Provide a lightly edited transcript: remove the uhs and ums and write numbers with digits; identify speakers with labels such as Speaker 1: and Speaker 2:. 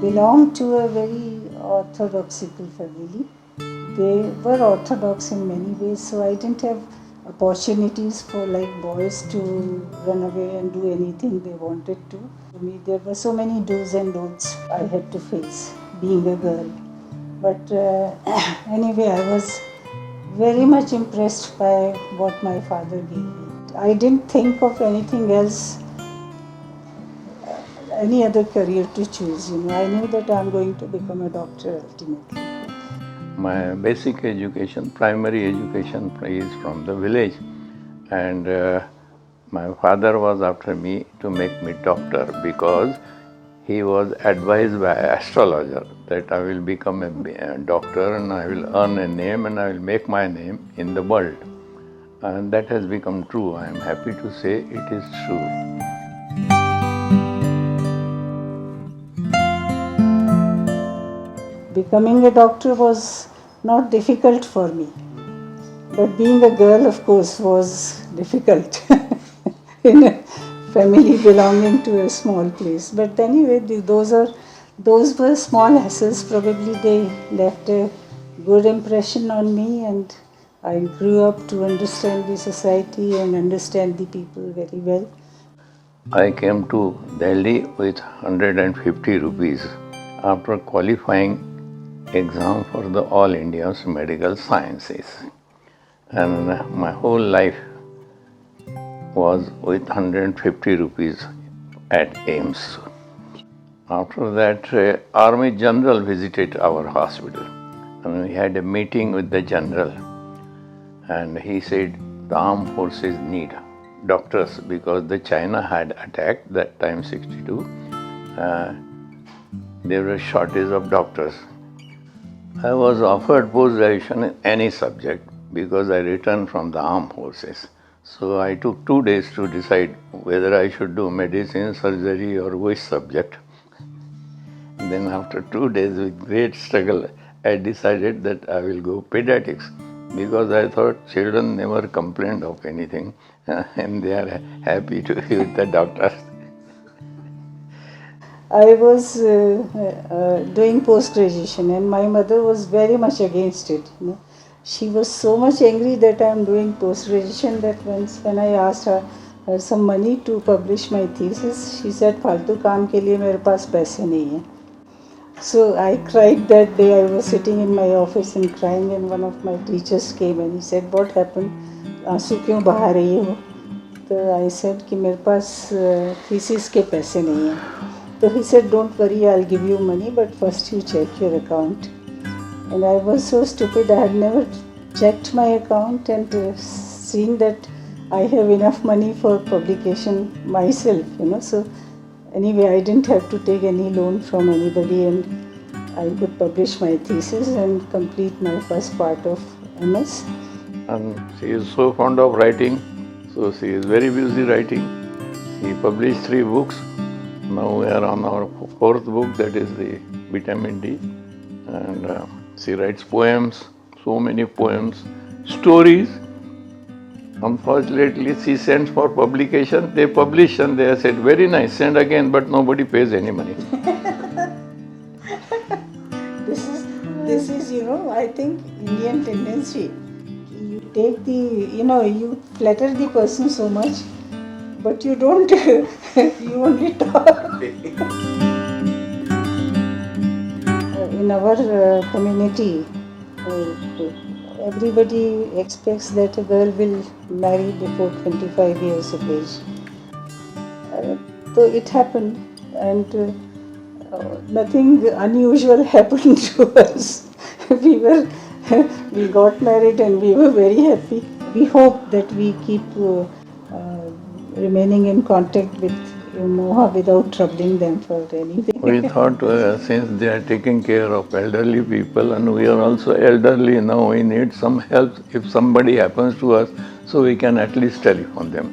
Speaker 1: belonged to a very orthodoxical family. They were orthodox in many ways, so I didn't have opportunities for like boys to run away and do anything they wanted to. For me, there were so many do's and don'ts I had to face being a girl. But anyway, I was very much impressed by what my father gave me. I didn't think of anything else, any other career to choose. I knew that I'm going to become a doctor ultimately.
Speaker 2: My basic education, primary education, is from the village, and my father was after me to make me doctor because he was advised by an astrologer that I will become a doctor and I will earn a name and I will make my name in the world. And that has become true. I am happy to say it is true.
Speaker 1: Becoming a doctor was not difficult for me, but being a girl, of course, was difficult in a family belonging to a small place. But anyway, those were small hassles. Probably they left a good impression on me, and I grew up to understand the society and understand the people very well.
Speaker 2: I came to Delhi with 150 rupees after qualifying exam for the All India's Medical Sciences. And my whole life was with 150 rupees at AIIMS. After that, Army General visited our hospital and we had a meeting with the General. And he said the armed forces need doctors because the China had attacked that time 62. There was a shortage of doctors. I was offered post-graduation in any subject because I returned from the armed forces. So I took 2 days to decide whether I should do medicine, surgery or which subject. And then after 2 days with great struggle, I decided that I will go pediatrics because I thought children never complained of anything and they are happy to be with the doctors.
Speaker 1: I was doing post-graduation and my mother was very much against it. She was so much angry that I am doing post-graduation that once when I asked her some money to publish my thesis, she said, "फालतू काम के लिए मेरे पास पैसे नहीं हैं." So I cried that day. I was sitting in my office and crying, and one of my teachers came and he said, "What happened? आंसू क्यों बहा रही हो?" तो I said कि मेरे पास thesis के पैसे नहीं हैं. So he said, "Don't worry, I'll give you money, but first you check your account." And I was so stupid, I had never checked my account and seen that I have enough money for publication myself, So anyway, I didn't have to take any loan from anybody and I could publish my thesis and complete my first part of MS.
Speaker 2: And she is so fond of writing, so she is very busy writing. She published 3 books. Now we are on our 4th book, that is the Vitamin D. And she writes poems, so many poems, stories. Unfortunately, she sends for publication. They publish and they said, "Very nice, send again," but nobody pays any money.
Speaker 1: This is, I think Indian tendency. You take you flatter the person so much, but you don't, you only talk. In our community, everybody expects that a girl will marry before 25 years of age. So it happened, and nothing unusual happened to us. We got married and we were very happy. We hope that we keep remaining in contact with Moha without troubling them for anything.
Speaker 2: We thought since they are taking care of elderly people and we are also elderly now, we need some help if somebody happens to us, so we can at least telephone them.